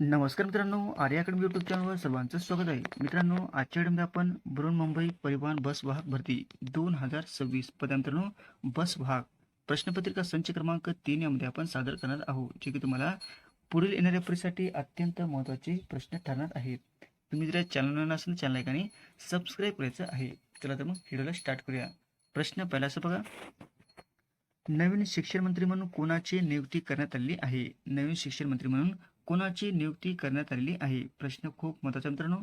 नमस्कार मित्रांनो, Arya academy YouTube चॅनलवर सर्वांचं स्वागत आहे. मित्रांनो, आजच्या व्हिडिओमध्ये आपण बृहन्मुंबई परिवहन बस वाहक भरती 2026 मित्रांनो बस वाहक प्रश्नपत्रिका संच क्रमांक 3 यामध्ये आपण सादर करणार आहोत, जे की तुम्हाला पुढील येणाऱ्या परीक्षेसाठी अत्यंत महत्त्वाचे प्रश्न ठरणार आहेत. तुम्ही जर चॅनलवर नसेल चॅनल एकाने सबस्क्राईब करायचं आहे. चला तर मग व्हिडिओला स्टार्ट करूया. प्रश्न पहिला असं बघा, नवीन शिक्षण मंत्री म्हणून कोणाची नियुक्ती करण्यात आलेली आहे? नवीन शिक्षण मंत्री म्हणून कोणाची नियुक्ती करण्यात आलेली आहे? प्रश्न खूप महत्त्वाचा मित्रांनो.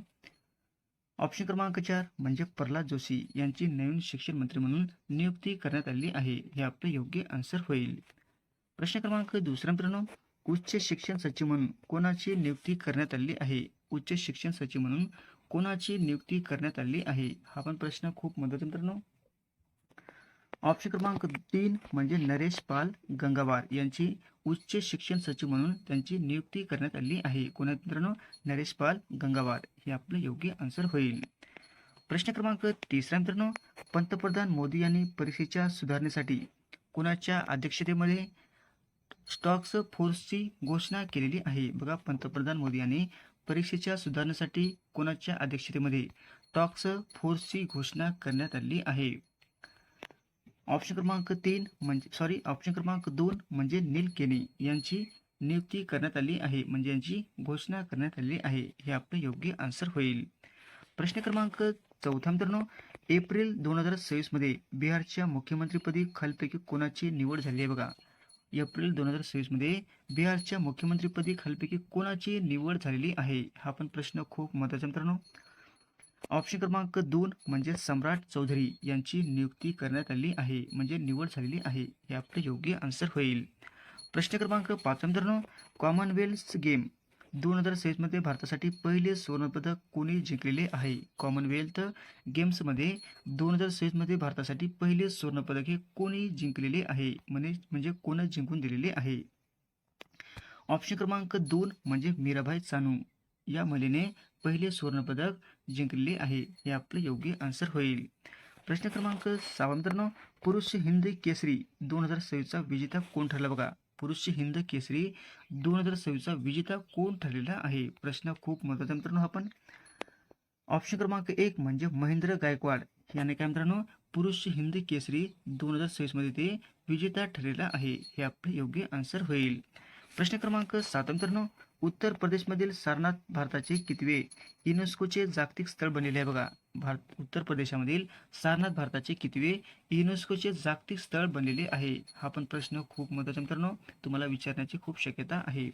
ऑप्शन क्रमांक 4 म्हणजे प्रल्हाद जोशी यांची नवीन शिक्षण मंत्री म्हणून नियुक्ती करण्यात आलेली आहे. हे आपले योग्य आन्सर होईल. प्रश्न क्रमांक दुसरा मित्रांनो, उच्च शिक्षण सचिव म्हणून कोणाची नियुक्ती करण्यात आलेली आहे? उच्च शिक्षण सचिव म्हणून कोणाची नियुक्ती करण्यात आलेली आहे? हा पण प्रश्न खूप महत्त्वाचा मित्रांनो. ऑप्शन क्रमांक 3 म्हणजे नरेश पाल गंगावार यांची उच्च शिक्षण सचिव म्हणून त्यांची नियुक्ती करण्यात आली आहे. कोणा मित्रांनो? नरेश पाल गंगावार हे आपलं योग्य आन्सर होईल. प्रश्न क्रमांक तिसरा मित्रांनो, पंतप्रधान मोदी यांनी परीक्षेच्या सुधारणेसाठी कोणाच्या अध्यक्षतेमध्ये स्टॉक्स फोर्सची घोषणा केलेली आहे? बघा, पंतप्रधान मोदी यांनी परीक्षेच्या सुधारणेसाठी कोणाच्या अध्यक्षतेमध्ये टॉक्स फोर्सची घोषणा करण्यात आली आहे? ऑप्शन क्रमांक 2 म्हणजे नील केनी यांची नियुक्ती करण्यात आली आहे, म्हणजे यांची घोषणा करण्यात आली आहे. हे आपलं योग्य आन्सर होईल. प्रश्न क्रमांक 4 मित्रांनो, एप्रिल 2026 मध्ये बिहारच्या मुख्यमंत्रीपदी खालीलपैकी कोणाची निवड झाली आहे? बघा, एप्रिल 2026 मध्ये बिहारच्या मुख्यमंत्रीपदी खालीलपैकी कोणाची निवड झालेली आहे? हा पण प्रश्न खूप महत्त्वाचा मित्रांनो. ऑप्शन क्रमांक 2 म्हणजे सम्राट चौधरी यांची नियुक्ती करण्यात आली आहे, म्हणजे निवड झालेली आहे. हे आपले योग्य आन्सर होईल. प्रश्न क्रमांक 5 मित्रांनो, कॉमनवेल्थ गेम 2026 मध्ये भारतासाठी पहिले सुवर्णपदक कोणी जिंकलेले आहे? कॉमनवेल्थ गेम्समध्ये 2026 मध्ये भारतासाठी पहिले सुवर्णपदक हे कोणी जिंकलेले आहे? म्हणजे कोण जिंकून दिलेले आहे? ऑप्शन क्रमांक 2 म्हणजे मीराबाई चानू या महिलेने पहिले सुवर्णपदक जिंकलेले आहे. हे आपलं योग्य आन्सर होईल. प्रश्न क्रमांक 6 मित्रांनो, पुरुष हिंद केसरी 2026चा विजेता कोण ठरला? बघा, पुरुष हिंद केसरी 2026चा विजेता कोण ठरलेला आहे? प्रश्न खूप महत्त्वाचा मित्रांनो. आपण ऑप्शन क्रमांक 1 म्हणजे महेंद्र गायकवाड याने काय मित्रांनो पुरुष हिंद केसरी 2026 मध्ये ते विजेता ठरलेला आहे. हे आपले योग्य आन्सर होईल. प्रश्न क्रमांक 7 मित्रांनो, उत्तर प्रदेशमधील सारनाथ भारताचे कितवे युनेस्कोचे जागतिक स्थळ बनलेले आहे? बघा, उत्तर प्रदेशामधील सारनाथ भारताचे कितवे युनेस्कोचे जागतिक स्थळ बनलेले आहे? हा पण प्रश्न खूप महत्त्वाचा मित्रांनो, तुम्हाला विचारण्याची खूप शक्यता आहे.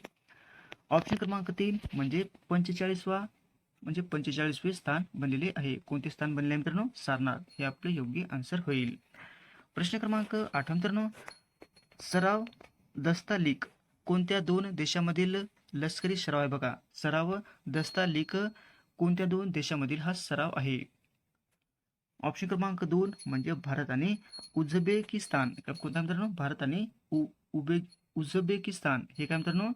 ऑप्शन क्रमांक 3 म्हणजे 45वे स्थान बनलेले आहे. कोणते स्थान बनले आहे मित्रांनो? सारनाथ. हे आपले योग्य आन्सर होईल. प्रश्न क्रमांक 8 मित्रांनो, सराव दस्ता लीक कोणत्या 2 देशामधील लष्करी सराव आहे? बघा, सराव दस्ता लीक कोणत्या 2 देशामधील हा सराव आहे? ऑप्शन क्रमांक 2 म्हणजे भारत आणि उझबेकिस्तान. कोणता मित्रांनो? भारत आणि उझबेकिस्तान हे काय मित्रांनो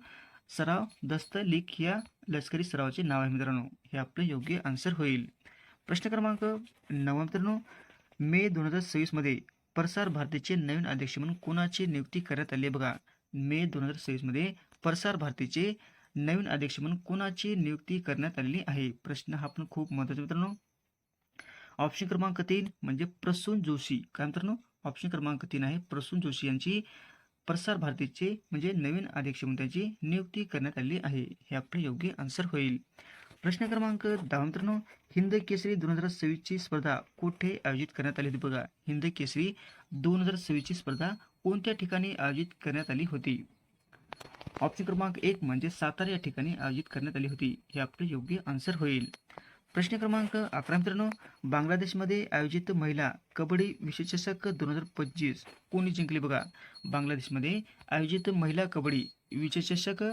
सराव दस्त लीक या लष्करी सरावाचे नाव आहे मित्रांनो. हे आपलं योग्य आन्सर होईल. प्रश्न क्रमांक 9 मित्रांनो, मे 2026 मध्ये प्रसार भारतीचे नवीन अध्यक्ष म्हणून कोणाची नियुक्ती करण्यात आली? बघा, मे 2026 मध्ये प्रसार भारतीचे नवीन अध्यक्ष म्हणून कोणाची नियुक्ती करण्यात आलेली आहे? प्रश्न हा पण खूप महत्त्वाचा मित्रांनो. ऑप्शन क्रमांक 3 म्हणजे प्रसून जोशी. काय मित्रांनो? ऑप्शन क्रमांक 3 आहे प्रसून जोशी यांची प्रसार भारतीचे म्हणजे नवीन अध्यक्ष म्हणून त्यांची नियुक्ती करण्यात आली आहे. हे आपले योग्य आन्सर होईल. प्रश्न क्रमांक 10 मित्रांनो, हिंद केसरी 2026 ची स्पर्धा कुठे आयोजित करण्यात आली होती? बघा, हिंद केसरी 2026 ची स्पर्धा कोणत्या ठिकाणी आयोजित करण्यात आली होती? ऑप्शन क्रमांक 1 म्हणजे सातारा या ठिकाणी आयोजित करण्यात आली होती. हे आपले योग्य आन्सर होईल. प्रश्न क्रमांक 11 मित्रांनो, बांगलादेशमध्ये आयोजित महिला कबड्डी विश्वचषक 2025 कोणी जिंकले? बघा, बांगलादेशमध्ये आयोजित महिला कबड्डी विश्वचषक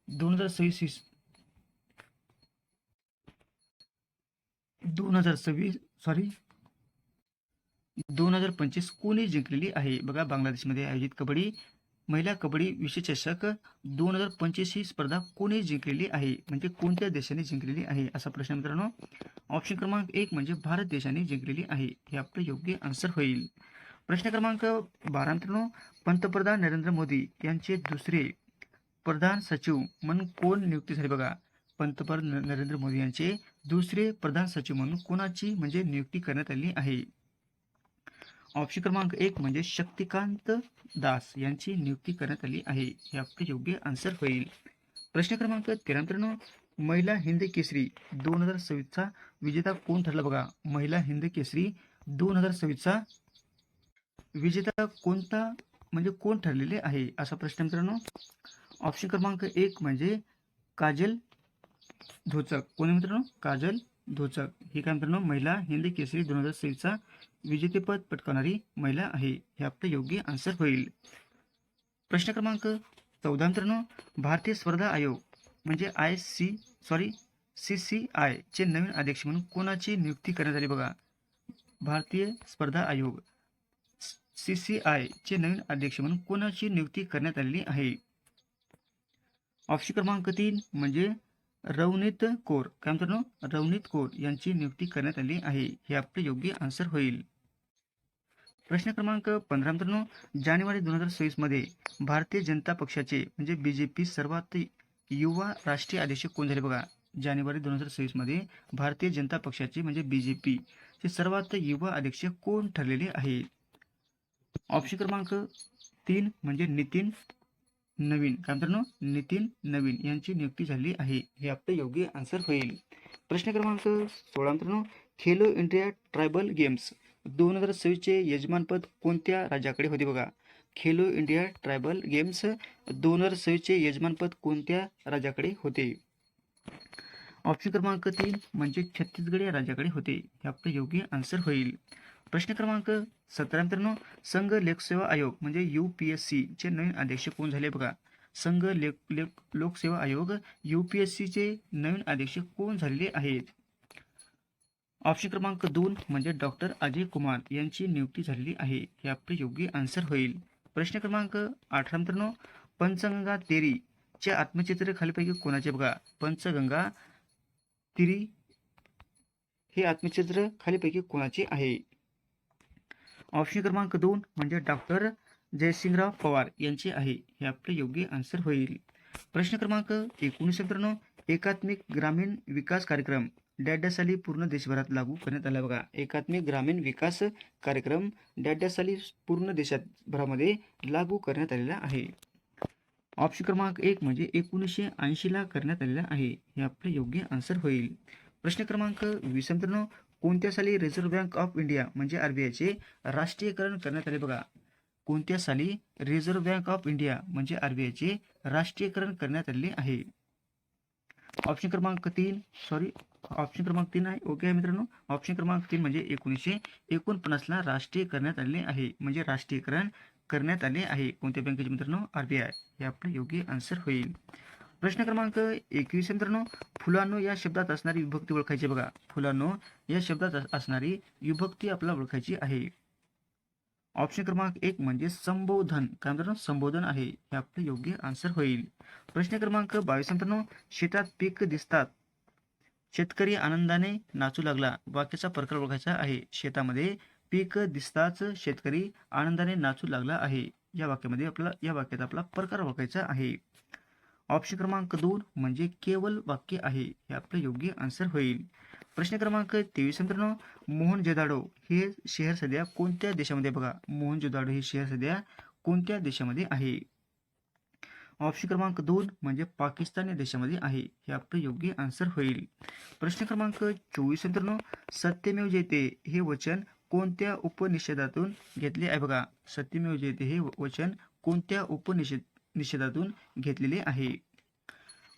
2026 2025 कोणी जिंकलेली आहे? बघा, बांगलादेशमध्ये आयोजित महिला कबड्डी विश्वचषक 2025 ही स्पर्धा कोणी जिंकलेली आहे? म्हणजे कोणत्या देशाने जिंकलेली आहे असा प्रश्न मित्रांनो. ऑप्शन क्रमांक 1 म्हणजे भारत देशाने जिंकलेली आहे. हे आपलं योग्य आन्सर होईल. प्रश्न क्रमांक 12 मित्रांनो, पंतप्रधान नरेंद्र मोदी यांचे दुसरे प्रधान सचिव म्हणून कोण नियुक्ती झाली बघा? पंतप्रधान नरेंद्र मोदी यांचे दुसरे प्रधान सचिव म्हणून कोणाची म्हणजे नियुक्ती करण्यात आली आहे? ऑप्शन क्रमांक 1 म्हणजे शक्तिकांत दास यांची नियुक्ती करण्यात आली आहे. हे आपले योग्य आन्सर होईल. प्रश्न क्रमांक 13 मित्रांनो, महिला हिंद केसरी 2026चा विजेता कोण ठरला बघा? महिला हिंद केसरी 2026चा विजेता कोणता म्हणजे कोण ठरलेले आहे असा प्रश्न मित्रांनो. ऑप्शन क्रमांक 1 म्हणजे काजल धोचक. कोण आहे मित्रांनो? काजल धोचक. ही काय मित्रांनो महिला हिंद केसरी 2026चा विजेतेपद पटकावणारी महिला आहे. हे आपलं योग्य आन्सर होईल. प्रश्न क्रमांक 14 मित्रांनो, भारतीय स्पर्धा आयोग म्हणजे CCI चे नवीन अध्यक्ष म्हणून कोणाची नियुक्ती करण्यात आली बघा? भारतीय स्पर्धा आयोग CCI चे नवीन अध्यक्ष म्हणून कोणाची नियुक्ती करण्यात आलेली आहे? ऑप्शन क्रमांक 3 म्हणजे रवनीत कौर. काय मित्रांनो? रवनीत कौर यांची नियुक्ती करण्यात आली आहे. हे आपले योग्य आन्सर होईल. प्रश्न क्रमांक 15 मित्रांनो, जानेवारी 2026 मध्ये भारतीय जनता पक्षाचे म्हणजे BJP सर्वात युवा राष्ट्रीय अध्यक्ष कोण झाले बघा? जानेवारी 2026 मध्ये भारतीय जनता पक्षाचे म्हणजे BJP चे सर्वात युवा अध्यक्ष कोण ठरलेले आहेत? ऑप्शन क्रमांक 3 म्हणजे नितीन नवीन. काय मित्रांनो? नितीन नवीन यांची नियुक्ती झाली आहे. हे आपलं योग्य आन्सर होईल. प्रश्न क्रमांक 16 मित्रांनो, खेलो इंडिया ट्रायबल गेम्स 2026 चे यजमानपद कोणत्या राज्याकडे होते बघा? खेलो इंडिया ट्रायबल गेम्स 2026 चे यजमानपद कोणत्या राज्याकडे होते? ऑप्शन क्रमांक 3 म्हणजे छत्तीसगड या राज्याकडे होते. हे आपलं योग्य आन्सर होईल. प्रश्न क्रमांक 17 मित्रांनो, संघ लोकसेवा आयोग म्हणजे UPSC चे नवीन अध्यक्ष कोण झाले बघा? संघ लोकसेवा आयोग UPSC चे नवीन अध्यक्ष कोण झालेले आहेत? ऑप्शन क्रमांक 2 म्हणजे डॉक्टर अजय कुमार यांची नियुक्ती झालेली आहे. हे आपले योग्य आन्सर होईल. प्रश्न क्रमांक 18 मित्रांनो, पंचगंगा तेरी चे आत्मचित्र खालीपैकी कोणाचे बघा? पंचगंगा तेरी हे आत्मचित्र खालीपैकी कोणाचे आहे? ऑप्शन क्रमांक 2 म्हणजे डॉक्टर जयसिंगराव पवार यांचे आहे. हे आपले योग्य आन्सर होईल. प्रश्न क्रमांक 19 मित्रांनो, एकात्मिक ग्रामीण विकास कार्यक्रम डॅड्या साली पूर्ण देशभरात लागू करण्यात आला बघा? एकात्मिक ग्रामीण विकास कार्यक्रम डॅड्या साली पूर्ण देशभरामध्ये लागू करण्यात आलेला आहे. ऑप्शन क्रमांक 1 म्हणजे 1980 ला करण्यात आलेला आहे. हे आपले योग्य आन्सर होईल. प्रश्न क्रमांक 20 मित्रांनो, कोणत्या साली रिझर्व्ह बँक ऑफ इंडिया म्हणजे RBI चे राष्ट्रीयकरण करण्यात आले बघा? कोणत्या साली रिझर्व्ह बँक ऑफ इंडिया म्हणजे RBI चे राष्ट्रीयकरण करण्यात आले आहे? ऑप्शन क्रमांक 3 आहे. ओके मित्रांनो, ऑप्शन क्रमांक 3 म्हणजे 1949 ला राष्ट्रीय करण्यात आले आहे. म्हणजे राष्ट्रीयकरण करण्यात आले आहे. कोणत्या बँकेचे मित्रांनो? RBI. हे आपले योग्य आन्सर होईल. प्रश्न क्रमांक 21 मित्रांनो, फुलानो या शब्दात असणारी विभक्ती ओळखायची बघा? फुलानो या शब्दात असणारी विभक्ती आपल्याला ओळखायची आहे. ऑप्शन क्रमांक 1 म्हणजे संबोधन. काय मित्रांनो? संबोधन आहे. हे आपले योग्य आन्सर होईल. प्रश्न क्रमांक 22 मित्रांनो, शेतात पीक दिसतात शेतकरी आनंदाने नाचू लागला वाक्याचा प्रकार ओळखायचा आहे. शेतामध्ये पीक दिसताच शेतकरी आनंदाने नाचू लागला आहे. या वाक्यात आपला प्रकार ओळखायचा आहे. ऑप्शन क्रमांक 2 म्हणजे केवळ वाक्य आहे. हे आपलं योग्य आन्सर होईल. प्रश्न क्रमांक 23 मित्रांनो, मोहनजोदाडो हे शहर सध्या कोणत्या देशामध्ये बघा? मोहनजोदाडो हे शहर सध्या कोणत्या देशामध्ये आहे? ऑप्शन क्रमांक 2 म्हणजे पाकिस्तान या देशामध्ये आहे. हे आपलं योग्य आन्सर होईल. प्रश्न क्रमांक 24 मित्रांनो, सत्यमेव जयते हे वचन कोणत्या उपनिषदातून घेतले आहे बघा? सत्यमेव जयते हे वचन कोणत्या उपनिषदातून घेतलेले आहे?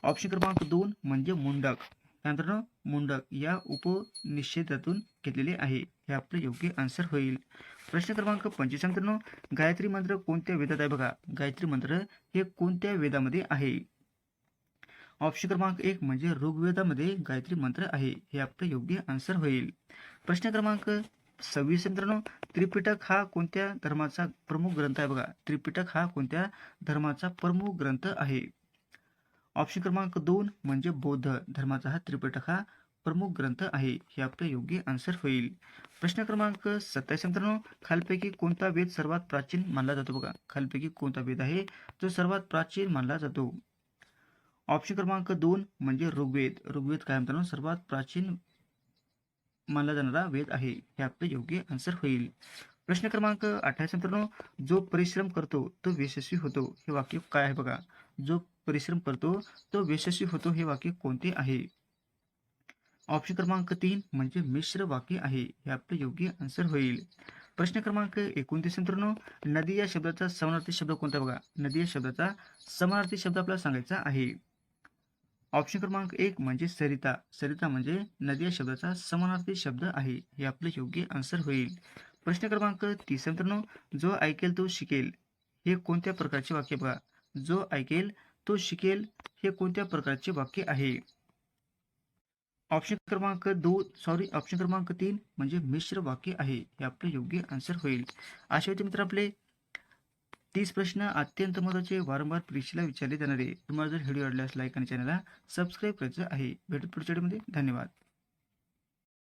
ऑप्शन क्रमांक 2 म्हणजे मुंडक. त्यानंतर मुंडक या उपनिषदातून घेतलेले आहे. हे आपलं योग्य आन्सर होईल. प्रश्न क्रमांक 25 मित्रांनो, गायत्री मंत्र कोणत्या वेदात आहे बघा? गायत्री मंत्र हे कोणत्या वेदामध्ये आहे? ऑप्शन क्रमांक 1 म्हणजे ऋग्वेदामध्ये गायत्री मंत्र आहे. हे आपलं योग्य आन्सर होईल. प्रश्न क्रमांक 26 मित्रांनो, त्रिपिटक हा कोणत्या धर्माचा प्रमुख ग्रंथ आहे बघा? त्रिपिटक हा कोणत्या धर्माचा प्रमुख ग्रंथ आहे? ऑप्शन क्रमांक 2 म्हणजे बौद्ध धर्माचा हा त्रिपिटक हा प्रमुख ग्रंथ आहे. हे आपलं योग्य आन्सर होईल. प्रश्न क्रमांक 27 मित्रांनो, खालपैकी कोणता वेद सर्वात प्राचीन मानला जातो बघा? खालपैकी कोणता वेद आहे जो सर्वात प्राचीन मानला जातो? ऑप्शन क्रमांक 2 म्हणजे ऋग्वेद. ऋग्वेद काय मित्रांनो सर्वात प्राचीन मानला जाणारा वेद आहे. हे आपलं योग्य आन्सर होईल. प्रश्न क्रमांक 28 मित्रांनो, जो परिश्रम करतो तो यशस्वी होतो. हे वाक्य काय आहे बघा. जो परिश्रम करतो तो यशस्वी होतो हे वाक्य कोणते आहे? ऑप्शन क्रमांक 3 म्हणजे मिश्र वाक्य आहे. हे आपलं योग्य आन्सर होईल. प्रश्न क्रमांक 29 मित्रांनो, नदी या शब्दाचा समानार्थी शब्द कोणता बघा. नदी या शब्दाचा समानार्थी शब्द आपल्याला सांगायचा आहे. ऑप्शन क्रमांक 1 म्हणजे सरिता. सरिता म्हणजे नदी या शब्दाचा समानार्थी शब्द आहे. हे आपलं योग्य आन्सर होईल. प्रश्न क्रमांक 30 मित्रांनो, जो ऐकेल तो शिकेल. हे कोणत्या प्रकारचे वाक्य बघा. जो ऐकेल तो शिकेल हे कोणत्या प्रकारचे वाक्य आहे? ऑप्शन क्रमांक 3 म्हणजे मिश्र वाक्य आहे. हे आपलं योग्य आन्सर होईल. अशा होते मित्र आपले 30 प्रश्न अत्यंत महत्त्वाचे वारंवार परीक्षेला विचारले जाणारे. तुम्हाला जर व्हिडिओ आवडल्यास लाईक आणि चॅनलला सबस्क्राईब करायचं आहे. भेटू पुढच्या व्हिडिओमध्ये. धन्यवाद.